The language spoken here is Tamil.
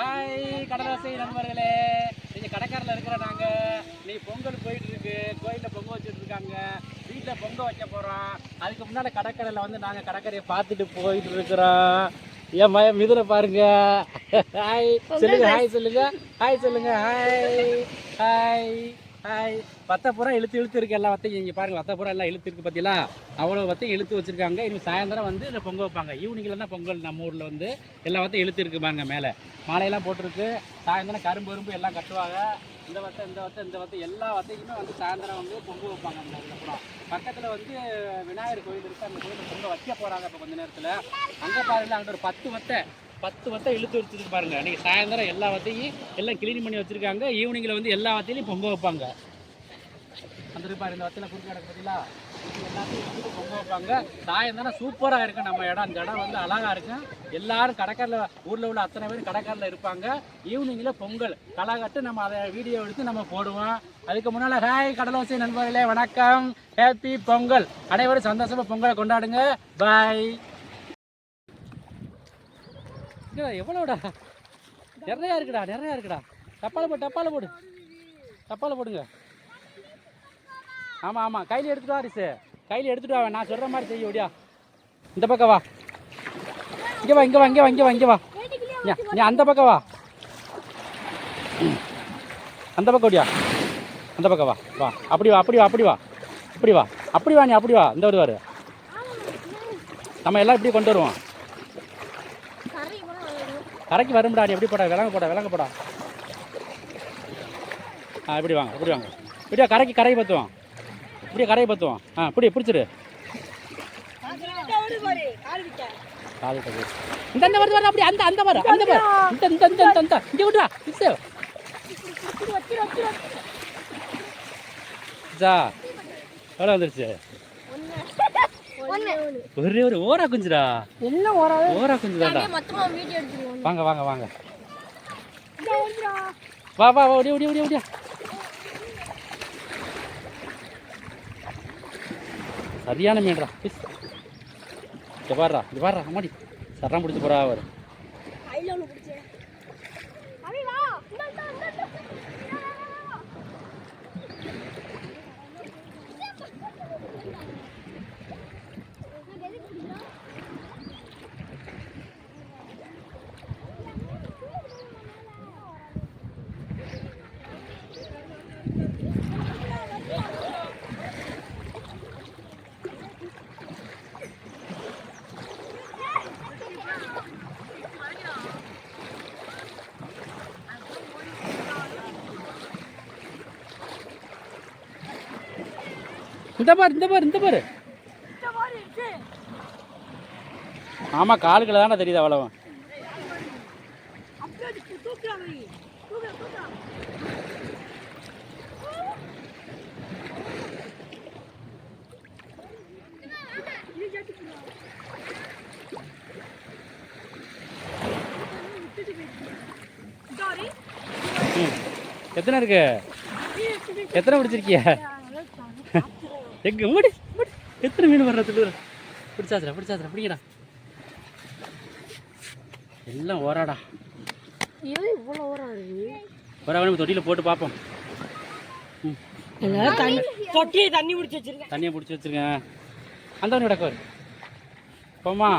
ஹாய் கடலோசை நண்பர்களே, நீங்கள் கடைக்காரில் இருக்கிற நாங்கள் நீ பொங்கல் போயிட்டு இருக்கு, கோயிலில் பொங்கல் வச்சுட்டு இருக்காங்க, வீட்டில் பொங்கல் வைக்க போகிறோம். அதுக்கு முன்னாடி கடற்கரையில் வந்து நாங்கள் கடற்கரையை பார்த்துட்டு போயிட்டு இருக்கிறோம். ஏன் மயம் மிதுரை பாருங்க. ஹாய் சொல்லுங்க, ஹாய் சொல்லுங்க, ஹாய் சொல்லுங்க, ஹாய் ஹாய் ஹாய். வத்தை பூரா இழுத்து இருக்கு, எல்லா வத்தையும் இங்கே பாருங்க, வத்தை பூரா எல்லாம் இழுத்து இருக்கு பார்த்தீங்களா, அவ்வளோ வத்தையும் இழுத்து வச்சிருக்காங்க. இன்னும் சாயந்தரம் வந்து இந்த பொங்கல் வைப்பாங்க. ஈவினிங்கில் தான் பொங்கல் நம்ம ஊரில் வந்து எல்லா வத்தையும் இழுத்து இருக்கு பாருங்க. மேலே மாலையெல்லாம் போட்டிருக்கு. சாயந்தரம் கரும்பு எல்லாம் கட்டுவாங்க. இந்த வத்தை எல்லா வத்தையுமே வந்து சாயந்தரம் வந்து பொங்கல் வைப்பாங்க. அந்த அதுக்கப்புறம் பக்கத்தில் வந்து விநாயகர் கோயில் இருக்குது, அந்த கோயிலில் பொங்கல் வைக்க போகிறாங்க. இப்போ கொஞ்ச நேரத்தில் அங்கே பாருங்க, அங்கே ஒரு 10 வத்தை இழுத்து வச்சுருக்கு பாருங்க. அன்றைக்கி சாயந்தரம் எல்லா வத்தையும் எல்லாம் கிளீன் பண்ணி வச்சுருக்காங்க. ஈவினிங்கில் வந்து எல்லா வத்தையிலையும் பொங்கல் வைப்பாங்க. அந்த பாரு, இந்த வத்தையில் குறுக்க கிடக்கு பார்த்தீங்களா, எல்லாத்தையும் வச்சுட்டு பொங்கல் வைப்பாங்க. சாயந்தரம் சூப்பராக இருக்கும் நம்ம இடம். அந்த இடம் வந்து அழகாக இருக்கும். எல்லாரும் கடற்கரையில், ஊரில் உள்ள அத்தனை பேர் கடற்கரையில் இருப்பாங்க. ஈவினிங்கில் பொங்கல் களை கட்டு நம்ம அதை வீடியோ எடுத்து நம்ம போடுவோம். அதுக்கு முன்னால் ஹாய் கடலோசை நண்பர்களே, வணக்கம், ஹேப்பி பொங்கல். அனைவரும் சந்தோஷமாக பொங்கலை கொண்டாடுங்க. பாய். எவ்வளோடா நிறையா இருக்குடா. டப்பால போடுங்க. ஆமாம் கையில் எடுத்துட்டு வா ரிசு, கையில் எடுத்துட்டு வா. நான் சொல்கிற மாதிரி செய்ய ஓடியா. இந்த பக்கம் வா, இங்கே வா. நீ அந்த பக்கம் வா, அந்த பக்கம் ஓடியா. அந்த பக்கம் வா. அப்படி வா. இந்த வருவார். நம்ம எல்லாம் இப்படி கொண்டு வருவோம். கரைக்கு வரும்டா. நீ எப்படி விளங்க போடா. இப்படி வாங்க. இப்படியா கரையை பற்றுவோம். இப்படி பிடிச்சிரு. இந்த வருது அப்படி அந்த வர இந்த இங்கே விடுறா. எவ்வளோ வந்துருச்சு? ஒரே ஒரு ஓரா குஞ்சுடா. ஓரா குஞ்சுதாடா. வாங்க வா ஓடியா. சரியான மீன்டா. இது பாடுறா அம்மாடி, சரம் பிடிச்சி போறா அவர். இந்த பாரு. ஆமா, காலுக்குள்ள தானே தெரியுது அவ்வளவு. எத்தனை இருக்கு? எத்தனை பிடிச்சிருக்கிய? எங்க மூடி எத்தனை மீன் வர்றது? பிடிச்சாச்சுடா பிடிங்கடா. எல்லாம் ஓராடா. நம்ம தொட்டியில் போட்டு பார்ப்போம். தண்ணியை பிடிச்சி வச்சிருக்கேன். அந்த கிடக்கு போமா.